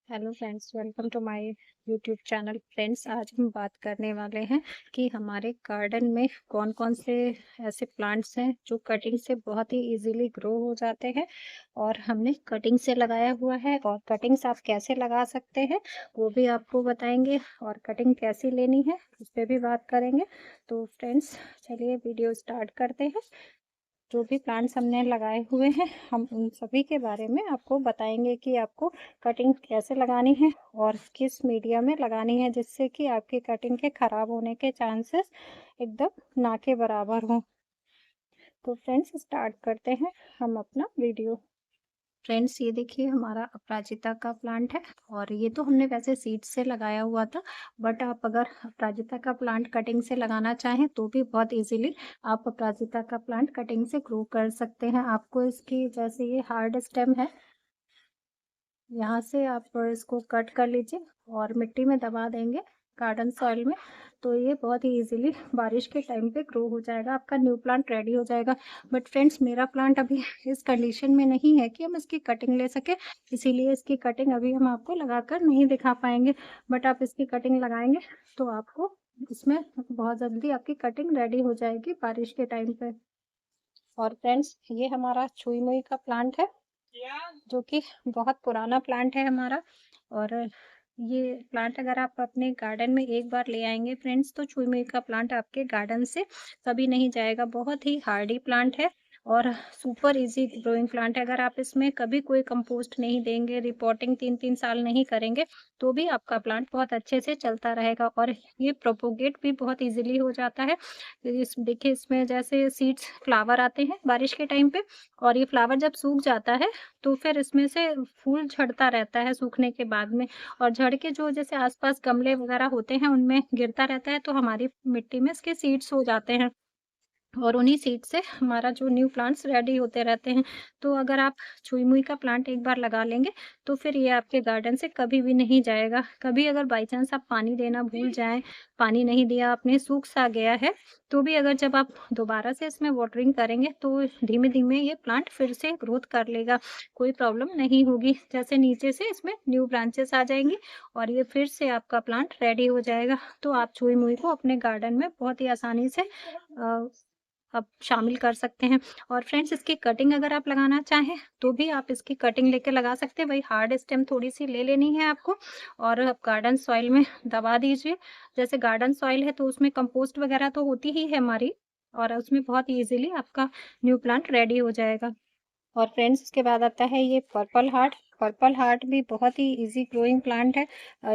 Hello friends, welcome to my YouTube channel. Friends, आज हम बात करने वाले हैं कि हमारे गार्डन में कौन-कौन से ऐसे प्लांट्स हैं जो कटिंग से बहुत ही इजीली ग्रो हो जाते हैं और हमने कटिंग से लगाया हुआ है। और कटिंग्स आप कैसे लगा सकते हैं वो भी आपको बताएंगे, और कटिंग कैसी लेनी है उस पर भी बात करेंगे। तो फ्रेंड्स, चलिए वीडियो स्टार्ट करते हैं। जो भी प्लांट्स हमने लगाए हुए हैं हम उन सभी के बारे में आपको बताएंगे कि आपको कटिंग कैसे लगानी है और किस मीडिया में लगानी है, जिससे कि आपकी कटिंग के ख़राब होने के चांसेस एकदम ना के बराबर हों। तो फ्रेंड्स, स्टार्ट करते हैं हम अपना वीडियो। फ्रेंड्स, ये देखिए हमारा अपराजिता का प्लांट है, और ये तो हमने वैसे सीड से लगाया हुआ था। बट आप अगर अपराजिता का प्लांट कटिंग से लगाना चाहें तो भी बहुत इजीली आप अपराजिता का प्लांट कटिंग से ग्रो कर सकते हैं। आपको इसकी, जैसे ये हार्ड स्टेम है, यहाँ से आप इसको कट कर लीजिए और मिट्टी में दबा देंगे गार्डन सॉइल में, तो ये बहुत ही इजीली बारिश के टाइम पे ग्रो हो जाएगा, आपका न्यू प्लांट रेडी हो जाएगा। बट फ्रेंड्स, मेरा प्लांट अभी इस कंडीशन में नहीं है कि हम इसकी कटिंग ले सके, इसीलिए इसकी कटिंग अभी हम आपको लगाकर नहीं दिखा पाएंगे। बट आप इसकी कटिंग लगाएंगे तो आपको इसमें बहुत जल्दी आपकी कटिंग रेडी हो जाएगी बारिश के टाइम पे। और फ्रेंड्स, ये हमारा छुई मुई का प्लांट है, जो कि बहुत पुराना प्लांट है हमारा। और ये प्लांट अगर आप अपने गार्डन में एक बार ले आएंगे फ्रेंड्स, तो छुई मुई का प्लांट आपके गार्डन से कभी नहीं जाएगा। बहुत ही हार्डी प्लांट है और सुपर इजी ग्रोइंग प्लांट है। अगर आप इसमें कभी कोई कंपोस्ट नहीं देंगे, रिपोर्टिंग 3-3 साल नहीं करेंगे, तो भी आपका प्लांट बहुत अच्छे से चलता रहेगा और ये प्रोपोगेट भी बहुत इजीली हो जाता है। इस देखिए, इसमें जैसे सीड्स फ्लावर आते हैं बारिश के टाइम पे, और ये फ्लावर जब सूख जाता है तो फिर इसमें से फूल झड़ता रहता है सूखने के बाद में, और झड़ के जो जैसे आसपास गमले वगैरह होते हैं उनमें गिरता रहता है, तो हमारी मिट्टी में इसके सीड्स हो जाते हैं और उन्हीं सीड से हमारा जो न्यू प्लांट्स रेडी होते रहते हैं। तो अगर आप छुई मुई का प्लांट एक बार लगा लेंगे तो फिर ये आपके गार्डन से कभी भी नहीं जाएगा। कभी अगर बाई चांस आप पानी देना भूल जाएं, पानी नहीं दिया आपने, सूख सा गया है, तो भी अगर जब आप दोबारा से इसमें वाटरिंग करेंगे तो धीमे धीमे ये प्लांट फिर से ग्रोथ कर लेगा, कोई प्रॉब्लम नहीं होगी। जैसे नीचे से इसमें न्यू ब्रांचेस आ जाएंगी और ये फिर से आपका प्लांट रेडी हो जाएगा। तो आप छुई मुई को अपने गार्डन में बहुत ही आसानी से आप शामिल कर सकते हैं। और फ्रेंड्स, इसकी कटिंग अगर आप लगाना चाहें तो भी आप इसकी कटिंग लेके लगा सकते हैं। वही हार्ड स्टेम थोड़ी-सी ले लेनी है आपको और आप गार्डन सॉइल में दबा दीजिए। जैसे गार्डन सॉइल है तो उसमें कंपोस्ट वगैरह तो होती ही है हमारी, और उसमें बहुत ईज़िली आपका न्यू प्लांट रेडी हो जाएगा। और फ्रेंड्स, उसके बाद आता है ये पर्पल हार्ट। पर्पल हार्ट भी बहुत ही इजी ग्रोइंग प्लांट है।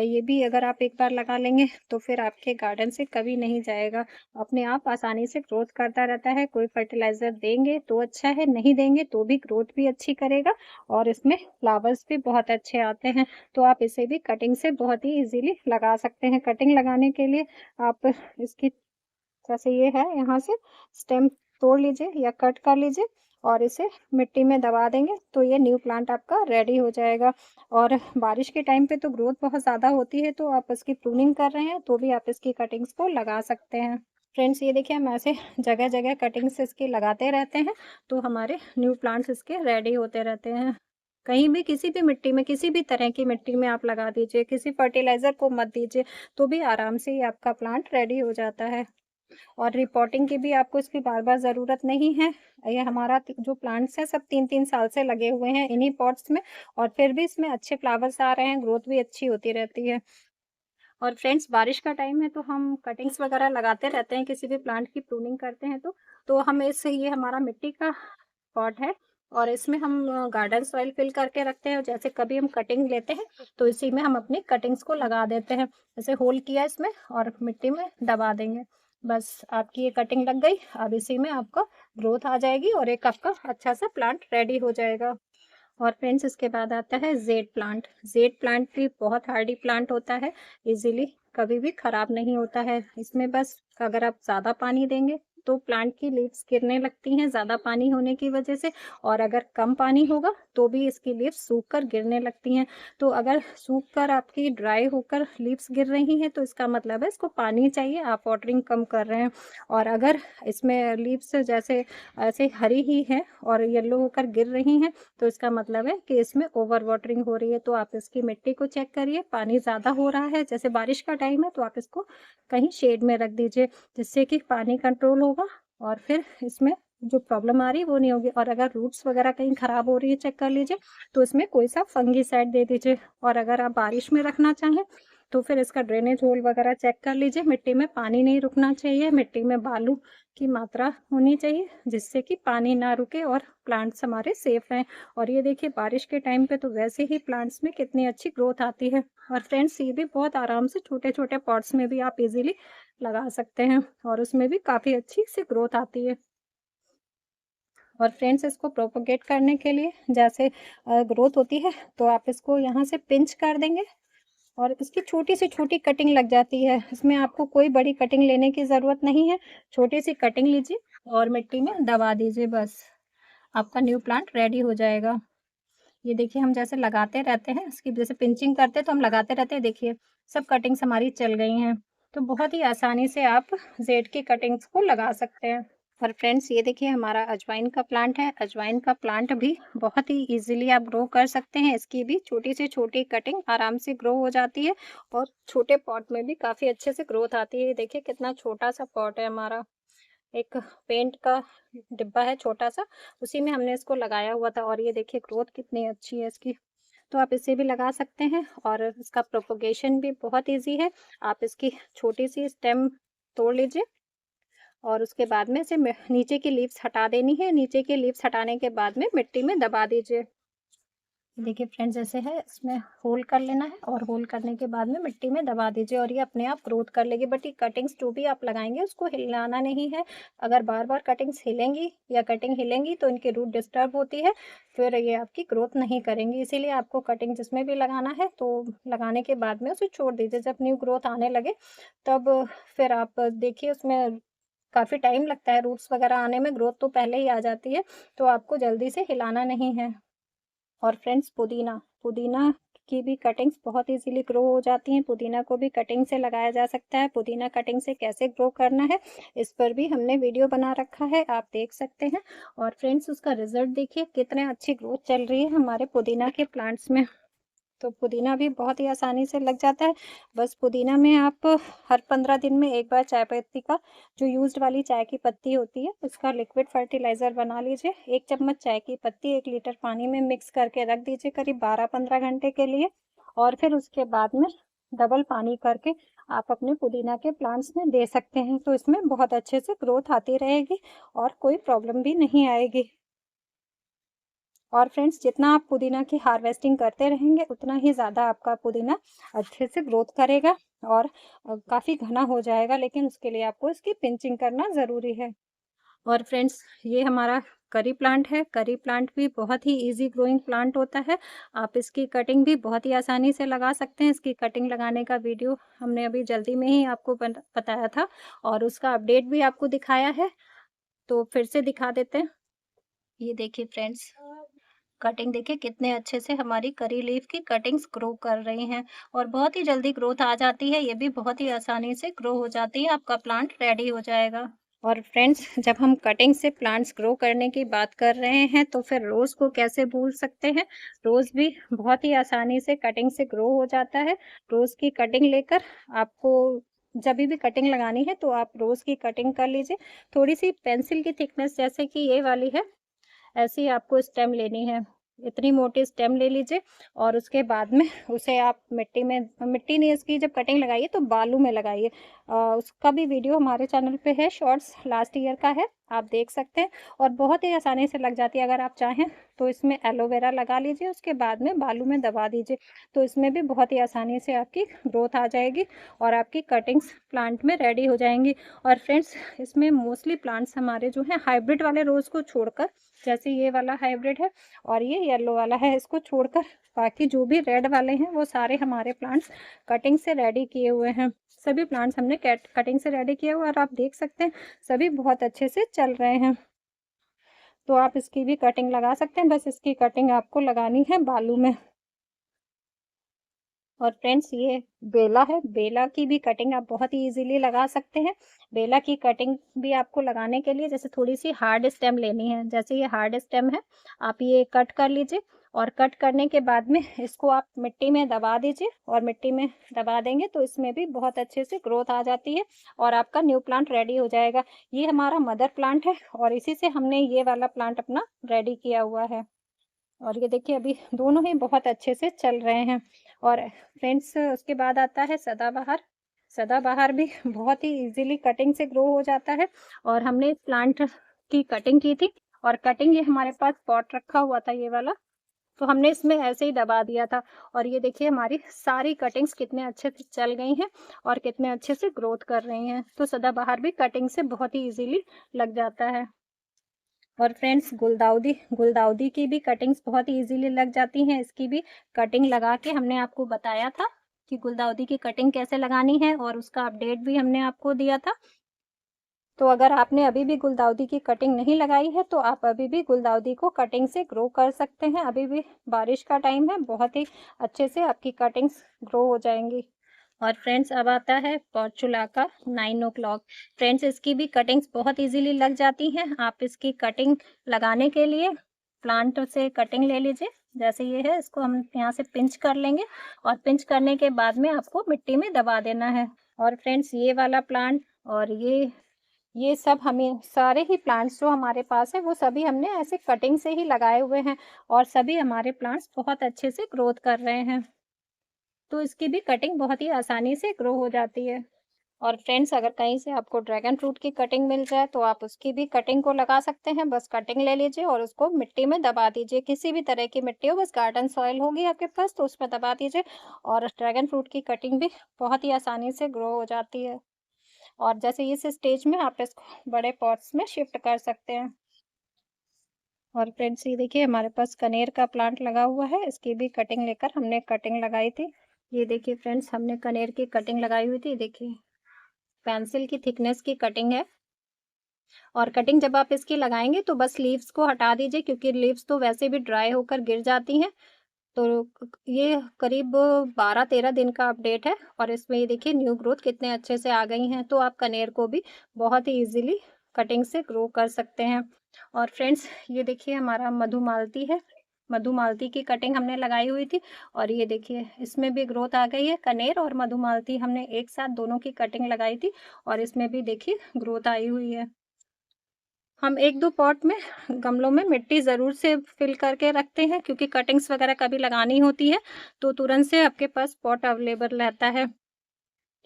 ये भी अगर आप एक बार लगा लेंगे तो फिर आपके गार्डन से कभी नहीं जाएगा, अपने आप आसानी से ग्रोथ करता रहता है। कोई फर्टिलाइजर देंगे तो अच्छा है, नहीं देंगे तो भी ग्रोथ भी अच्छी करेगा और इसमें फ्लावर्स भी बहुत अच्छे आते हैं। तो आप इसे भी कटिंग से बहुत ही इजीली लगा सकते हैं। कटिंग लगाने के लिए आप इसकी, जैसे ये है, यहाँ से स्टेम तोड़ लीजिए या कट कर लीजिए और इसे मिट्टी में दबा देंगे तो ये न्यू प्लांट आपका रेडी हो जाएगा। और बारिश के टाइम पे तो ग्रोथ बहुत ज़्यादा होती है, तो आप इसकी प्रूनिंग कर रहे हैं तो भी आप इसकी कटिंग्स को लगा सकते हैं। फ्रेंड्स, ये देखिए हम ऐसे जगह-जगह कटिंग्स इसकी लगाते रहते हैं, तो हमारे न्यू प्लांट्स इसके रेडी होते रहते हैं। कहीं भी, किसी भी मिट्टी में, किसी भी तरह की मिट्टी में आप लगा दीजिए, किसी फर्टिलाइज़र को मत दीजिए, तो भी आराम से ये आपका प्लांट रेडी हो जाता है। और रिपोर्टिंग की भी आपको इसकी बार-बार ज़रूरत नहीं है। ये हमारा जो प्लांट्स हैं सब 3-3 साल से लगे हुए हैं इन्हीं पॉट्स में, और फिर भी इसमें अच्छे फ्लावर्स आ रहे हैं, ग्रोथ भी अच्छी होती रहती है। और फ्रेंड्स, बारिश का टाइम है तो हम कटिंग्स वगैरह लगाते रहते हैं, किसी भी प्लांट की प्रूनिंग करते हैं तो हम इससे, ये हमारा मिट्टी का पॉट है और इसमें हम गार्डन सॉइल फिल करके रखते हैं। जैसे कभी हम कटिंग लेते हैं तो इसी में हम अपनी कटिंग्स को लगा देते हैं। जैसे होल किया इसमें और मिट्टी में दबा देंगे, बस आपकी ये कटिंग लग गई। अब इसी में आपका ग्रोथ आ जाएगी और एक आपका अच्छा सा प्लांट रेडी हो जाएगा। और फ्रेंड्स, इसके बाद आता है जेड प्लांट। जेड प्लांट भी बहुत हार्डी प्लांट होता है, इजीली कभी भी खराब नहीं होता है। इसमें बस अगर आप ज़्यादा पानी देंगे तो प्लांट की लीव्स गिरने लगती हैं ज़्यादा पानी होने की वजह से, और अगर कम पानी होगा तो भी इसकी लीव्स सूख कर गिरने लगती हैं। तो अगर सूख कर आपकी ड्राई होकर लीव्स गिर रही हैं तो इसका मतलब है इसको पानी चाहिए, आप वाटरिंग कम कर रहे हैं। और अगर इसमें लीव्स जैसे ऐसे हरी ही हैं और येलो होकर गिर रही हैं तो इसका मतलब है कि इसमें ओवर वाटरिंग हो रही है। तो आप इसकी मिट्टी को चेक करिए, पानी ज़्यादा हो रहा है, जैसे बारिश का टाइम है तो आप इसको कहीं शेड में रख दीजिए, जिससे कि पानी कंट्रोल होगा और फिर इसमें जो प्रॉब्लम आ रही है वो नहीं होगी। और अगर रूट्स वगैरह कहीं ख़राब हो रही है चेक कर लीजिए, तो इसमें कोई सा फंगीसाइड दे दीजिए। और अगर आप बारिश में रखना चाहें तो फिर इसका ड्रेनेज होल वगैरह चेक कर लीजिए, मिट्टी में पानी नहीं रुकना चाहिए, मिट्टी में बालू की मात्रा होनी चाहिए जिससे कि पानी ना रुके और प्लांट्स हमारे सेफ रहें। और ये देखिए बारिश के टाइम पे तो वैसे ही प्लांट्स में कितनी अच्छी ग्रोथ आती है। और फ्रेंड्स ये भी बहुत आराम से छोटे-छोटे पॉट्स में भी आप इज़िली लगा सकते हैं और उसमें भी काफ़ी अच्छी सी ग्रोथ आती है। और फ्रेंड्स इसको प्रोपेगेट करने के लिए जैसे ग्रोथ होती है तो आप इसको यहाँ से पिंच कर देंगे और इसकी छोटी से छोटी कटिंग लग जाती है। इसमें आपको कोई बड़ी कटिंग लेने की ज़रूरत नहीं है, छोटी सी कटिंग लीजिए और मिट्टी में दबा दीजिए, बस आपका न्यू प्लांट रेडी हो जाएगा। ये देखिए हम जैसे लगाते रहते हैं, इसकी जैसे पिंचिंग करते हैं तो हम लगाते रहते हैं, देखिए सब कटिंग्स हमारी चल गई हैं। तो बहुत ही आसानी से आप जेड की कटिंग्स को लगा सकते हैं। और फ्रेंड्स ये देखिए हमारा अजवाइन का प्लांट है। अजवाइन का प्लांट भी बहुत ही इजीली आप ग्रो कर सकते हैं। इसकी भी छोटी से छोटी कटिंग आराम से ग्रो हो जाती है और छोटे पॉट में भी काफ़ी अच्छे से ग्रोथ आती है। देखिए कितना छोटा सा पॉट है हमारा, एक पेंट का डिब्बा है छोटा सा, उसी में हमने इसको लगाया हुआ था और ये देखिए ग्रोथ कितनी अच्छी है इसकी। तो आप इसे भी लगा सकते हैं और इसका प्रोपगेशन भी बहुत ईजी है। आप इसकी छोटी सी स्टेम तोड़ लीजिए और उसके बाद में इसे नीचे की लीव्स हटा देनी है। नीचे की लीव्स हटाने के बाद में मिट्टी में दबा दीजिए। देखिए फ्रेंड्स ऐसे है, इसमें होल कर लेना है और होल करने के बाद में मिट्टी में दबा दीजिए और ये अपने आप ग्रोथ कर लेगी। बट ये कटिंग्स जो भी आप लगाएंगे उसको हिलाना नहीं है। अगर बार बार कटिंग्स हिलेंगी या कटिंग हिलेंगी तो इनकी रूट डिस्टर्ब होती है, फिर ये आपकी ग्रोथ नहीं करेंगी। इसीलिए आपको कटिंग जिसमें भी लगाना है तो लगाने के बाद में उसे छोड़ दीजिए। जब न्यू ग्रोथ आने लगे तब फिर आप देखिए, उसमें काफ़ी टाइम लगता है रूट्स वगैरह आने में, ग्रोथ तो पहले ही आ जाती है, तो आपको जल्दी से हिलाना नहीं है। और फ्रेंड्स पुदीना, पुदीना की भी कटिंग्स बहुत इजीली ग्रो हो जाती हैं। पुदीना को भी कटिंग से लगाया जा सकता है। पुदीना कटिंग से कैसे ग्रो करना है इस पर भी हमने वीडियो बना रखा है, आप देख सकते हैं। और फ्रेंड्स उसका रिजल्ट देखिए कितने अच्छी ग्रोथ चल रही है हमारे पुदीना के प्लांट्स में। तो पुदीना भी बहुत ही आसानी से लग जाता है। बस पुदीना में आप हर 15 दिन में एक बार चाय पत्ती का, जो यूज्ड वाली चाय की पत्ती होती है, उसका लिक्विड फर्टिलाइज़र बना लीजिए। 1 चम्मच चाय की पत्ती 1 लीटर पानी में मिक्स करके रख दीजिए करीब 12-15 घंटे के लिए और फिर उसके बाद में डबल पानी करके आप अपने पुदीना के प्लांट्स में दे सकते हैं। तो इसमें बहुत अच्छे से ग्रोथ आती रहेगी और कोई प्रॉब्लम भी नहीं आएगी। और फ्रेंड्स जितना आप पुदीना की हार्वेस्टिंग करते रहेंगे उतना ही ज़्यादा आपका पुदीना अच्छे से ग्रोथ करेगा और काफ़ी घना हो जाएगा, लेकिन उसके लिए आपको इसकी पिंचिंग करना ज़रूरी है। और फ्रेंड्स ये हमारा करी प्लांट है। करी प्लांट भी बहुत ही इजी ग्रोइंग प्लांट होता है। आप इसकी कटिंग भी बहुत ही आसानी से लगा सकते हैं। इसकी कटिंग लगाने का वीडियो हमने अभी जल्दी में ही आपको बताया था और उसका अपडेट भी आपको दिखाया है, तो फिर से दिखा देते हैं। ये देखिए फ्रेंड्स, कटिंग देखिए कितने अच्छे से हमारी करी लीफ की कटिंग्स ग्रो कर रही हैं और बहुत ही जल्दी ग्रोथ आ जाती है। ये भी बहुत ही आसानी से ग्रो हो जाती है, आपका प्लांट रेडी हो जाएगा। और फ्रेंड्स जब हम कटिंग से प्लांट्स ग्रो करने की बात कर रहे हैं तो फिर रोज़ को कैसे भूल सकते हैं। रोज़ भी बहुत ही आसानी से कटिंग से ग्रो हो जाता है। रोज़ की कटिंग लेकर आपको जब भी कटिंग लगानी है तो आप रोज़ की कटिंग कर लीजिए। थोड़ी सी पेंसिल की थिकनेस जैसे कि ये वाली है, ऐसी आपको स्टेम लेनी है। इतनी मोटी स्टेम ले लीजिए और उसके बाद में उसे आप मिट्टी में, मिट्टी नहीं, इसकी जब कटिंग लगाइए तो बालू में लगाइए। उसका भी वीडियो हमारे चैनल पे है, शॉर्ट्स लास्ट ईयर का है, आप देख सकते हैं और बहुत ही आसानी से लग जाती है। अगर आप चाहें तो इसमें एलोवेरा लगा लीजिए, उसके बाद में बालू में दबा दीजिए, तो इसमें भी बहुत ही आसानी से आपकी ग्रोथ आ जाएगी और आपकी कटिंग्स प्लांट में रेडी हो जाएंगी। और फ्रेंड्स इसमें मोस्टली प्लांट्स हमारे जो हैं हाइब्रिड वाले रोज़ को छोड़कर जैसे ये वाला हाइब्रिड है और ये येलो वाला है, इसको छोड़कर बाकी जो भी रेड वाले हैं वो सारे हमारे प्लांट्स कटिंग से रेडी किए हुए हैं। सभी प्लांट्स हमने कटिंग से रेडी किए हुए और आप देख सकते हैं सभी बहुत अच्छे से चल रहे हैं। तो आप इसकी भी कटिंग लगा सकते हैं, बस इसकी कटिंग आपको लगानी है बालू में। और फ्रेंड्स ये बेला है, बेला की भी कटिंग आप बहुत ही इजीली लगा सकते हैं। बेला की कटिंग भी आपको लगाने के लिए जैसे थोड़ी सी हार्ड स्टेम लेनी है, जैसे ये हार्ड स्टेम है आप ये कट कर लीजिए और कट करने के बाद में इसको आप मिट्टी में दबा दीजिए और मिट्टी में दबा देंगे तो इसमें भी बहुत अच्छे से ग्रोथ आ जाती है और आपका न्यू प्लांट रेडी हो जाएगा। ये हमारा मदर प्लांट है और इसी से हमने ये वाला प्लांट अपना रेडी किया हुआ है। और ये देखिए अभी दोनों ही बहुत अच्छे से चल रहे हैं। और फ्रेंड्स उसके बाद आता है सदाबहार। सदाबहार भी बहुत ही इजीली कटिंग से ग्रो हो जाता है और हमने इस प्लांट की कटिंग की थी और कटिंग ये हमारे पास पॉट रखा हुआ था ये वाला, तो हमने इसमें ऐसे ही दबा दिया था और ये देखिए हमारी सारी कटिंग्स कितने अच्छे से चल गई हैं और कितने अच्छे से ग्रोथ कर रही हैं। तो सदाबहार भी कटिंग से बहुत ही इजीली लग जाता है। और फ्रेंड्स गुलदाउदी, गुलदाउदी की भी कटिंग्स बहुत ही इजीली लग जाती हैं। इसकी भी कटिंग लगा के हमने आपको बताया था कि गुलदाउदी की कटिंग कैसे लगानी है और उसका अपडेट भी हमने आपको दिया था। तो अगर आपने अभी भी गुलदाउदी की कटिंग नहीं लगाई है तो आप अभी भी गुलदाउदी को कटिंग से ग्रो कर सकते हैं। अभी भी बारिश का टाइम है, बहुत ही अच्छे से आपकी कटिंग्स ग्रो हो जाएंगी। और फ्रेंड्स अब आता है पॉर्चुला का 9 o'clock। फ्रेंड्स इसकी भी कटिंग्स बहुत इजीली लग जाती हैं। आप इसकी कटिंग लगाने के लिए प्लांट से कटिंग ले लीजिए, जैसे ये है, इसको हम यहाँ से पिंच कर लेंगे और पिंच करने के बाद में आपको मिट्टी में दबा देना है। और फ्रेंड्स ये वाला प्लांट और ये सब हमें सारे ही प्लांट्स जो हमारे पास है वो सभी हमने ऐसे कटिंग से ही लगाए हुए हैं और सभी हमारे प्लांट्स बहुत अच्छे से ग्रोथ कर रहे हैं। तो इसकी भी कटिंग बहुत ही आसानी से ग्रो हो जाती है। और फ्रेंड्स अगर कहीं से आपको ड्रैगन फ्रूट की कटिंग मिल जाए तो आप उसकी भी कटिंग को लगा सकते हैं। बस कटिंग ले लीजिए और उसको मिट्टी में दबा दीजिए, किसी भी तरह की मिट्टी हो, बस गार्डन सॉइल होगी आपके पास तो उसमें दबा दीजिए और ड्रैगन फ्रूट की कटिंग भी बहुत ही आसानी से ग्रो हो जाती है। और जैसे इस स्टेज में आप इसको बड़े पॉट्स में शिफ्ट कर सकते हैं। और फ्रेंड्स ये देखिए हमारे पास कनेर का प्लांट लगा हुआ है, इसकी भी कटिंग लेकर हमने कटिंग लगाई थी। ये देखिए फ्रेंड्स हमने कनेर की कटिंग लगाई हुई थी, देखिए पेंसिल की थिकनेस की कटिंग है। और कटिंग जब आप इसकी लगाएंगे तो बस लीव्स को हटा दीजिए क्योंकि लीव्स तो वैसे भी ड्राई होकर गिर जाती हैं। तो ये करीब 12-13 दिन का अपडेट है और इसमें ये देखिए न्यू ग्रोथ कितने अच्छे से आ गई हैं। तो आप कनेर को भी बहुत ही इजीली कटिंग से ग्रो कर सकते हैं। और फ्रेंड्स ये देखिए हमारा मधुमालती है, मधुमालती की कटिंग हमने लगाई हुई थी और ये देखिए इसमें भी ग्रोथ आ गई है। कनेर और मधुमालती हमने एक साथ दोनों की कटिंग लगाई थी और इसमें भी देखिए ग्रोथ आई हुई है। हम 1-2 पॉट में गमलों में मिट्टी ज़रूर से फिल करके रखते हैं क्योंकि कटिंग्स वगैरह कभी लगानी होती है तो तुरंत से आपके पास पॉट अवेलेबल रहता है।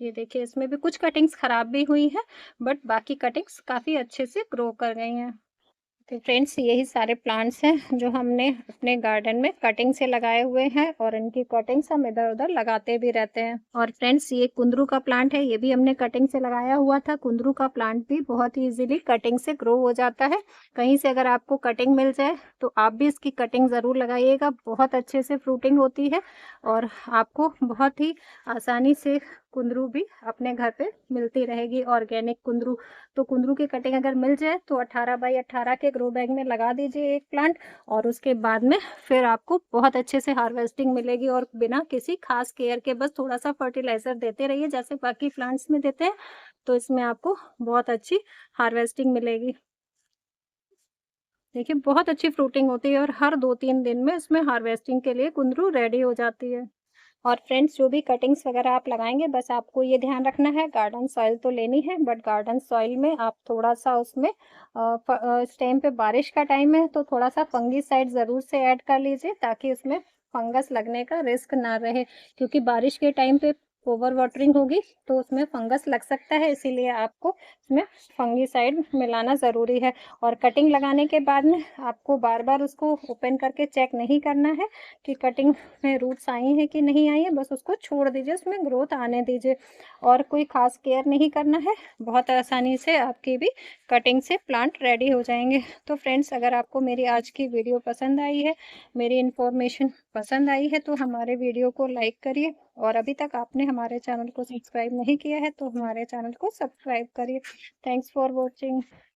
ये देखिए इसमें भी कुछ कटिंग्स खराब भी हुई हैं बट बाकी कटिंग्स काफ़ी अच्छे से ग्रो कर गई हैं। तो फ्रेंड्स यही सारे प्लांट्स हैं जो हमने अपने गार्डन में कटिंग से लगाए हुए हैं और इनकी कटिंग्स हम इधर-उधर लगाते भी रहते हैं। और फ्रेंड्स ये कुंदरू का प्लांट है, ये भी हमने कटिंग से लगाया हुआ था। कुंदरू का प्लांट भी बहुत ही इजीली कटिंग से ग्रो हो जाता है। कहीं से अगर आपको कटिंग मिल जाए तो आप भी इसकी कटिंग ज़रूर लगाइएगा, बहुत अच्छे से फ्रूटिंग होती है और आपको बहुत ही आसानी से कुंदरू भी अपने घर पे मिलती रहेगी, ऑर्गेनिक कुंदरू। तो कुंदरू की कटिंग अगर मिल जाए तो 18 बाई 18 के ग्रो बैग में लगा दीजिए एक प्लांट और उसके बाद में फिर आपको बहुत अच्छे से हार्वेस्टिंग मिलेगी और बिना किसी खास केयर के बस थोड़ा सा फर्टिलाइजर देते रहिए जैसे बाकी प्लांट्स में देते हैं, तो इसमें आपको बहुत अच्छी हार्वेस्टिंग मिलेगी। देखिए बहुत अच्छी फ्रूटिंग होती है और हर 2-3 दिन में इसमें हार्वेस्टिंग के लिए कुंदरू रेडी हो जाती है। और फ्रेंड्स जो भी कटिंग्स वगैरह आप लगाएंगे बस आपको ये ध्यान रखना है, गार्डन सॉइल तो लेनी है बट गार्डन सॉइल में आप थोड़ा सा उसमें इस टाइम पे बारिश का टाइम है तो थोड़ा सा फंगीसाइड ज़रूर से ऐड कर लीजिए ताकि उसमें फंगस लगने का रिस्क ना रहे क्योंकि बारिश के टाइम पे ओवर वाटरिंग होगी तो उसमें फंगस लग सकता है, इसीलिए आपको इसमें फंगीसाइड मिलाना ज़रूरी है। और कटिंग लगाने के बाद में आपको बार-बार उसको ओपन करके चेक नहीं करना है कि कटिंग में रूट्स आई हैं कि नहीं आई हैं, बस उसको छोड़ दीजिए, उसमें ग्रोथ आने दीजिए और कोई ख़ास केयर नहीं करना है। बहुत आसानी से आपकी भी कटिंग से प्लांट रेडी हो जाएँगे। तो फ्रेंड्स, अगर आपको मेरी आज की वीडियो पसंद आई है, मेरी इन्फॉर्मेशन पसंद आई है, तो हमारे वीडियो को लाइक करिए और अभी तक आपने हमारे चैनल को सब्सक्राइब नहीं किया है तो हमारे चैनल को सब्सक्राइब करिए। Thanks for watching.